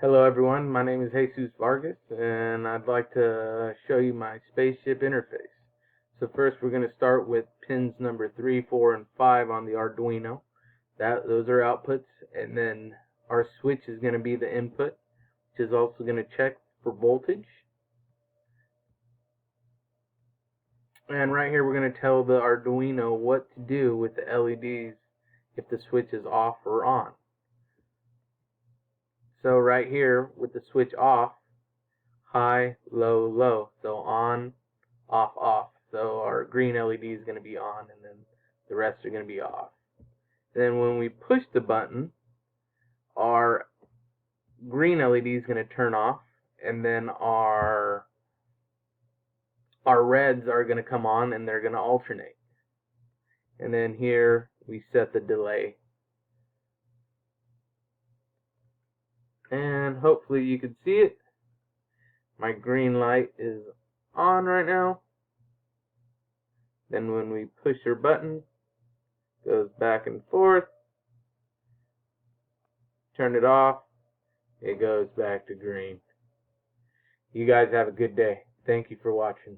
Hello everyone, my name is Jesus Vargas and I'd like to show you my spaceship interface. So first we're going to start with pins number 3, 4, and 5 on the Arduino. Those are outputs, and then our switch is going to be the input, which is also going to check for voltage. And right here we're going to tell the Arduino what to do with the LEDs if the switch is off or on. So right here with the switch off, high, low, low. So on, off, off. So our green LED is going to be on, and then the rest are going to be off. Then when we push the button, our green LED is going to turn off, and then our reds are going to come on, and they're going to alternate. And then here we set the delay. And hopefully you can see it. My green light is on right now. Then when we push our button, it goes back and forth. Turn it off, it goes back to green. You guys have a good day. Thank you for watching.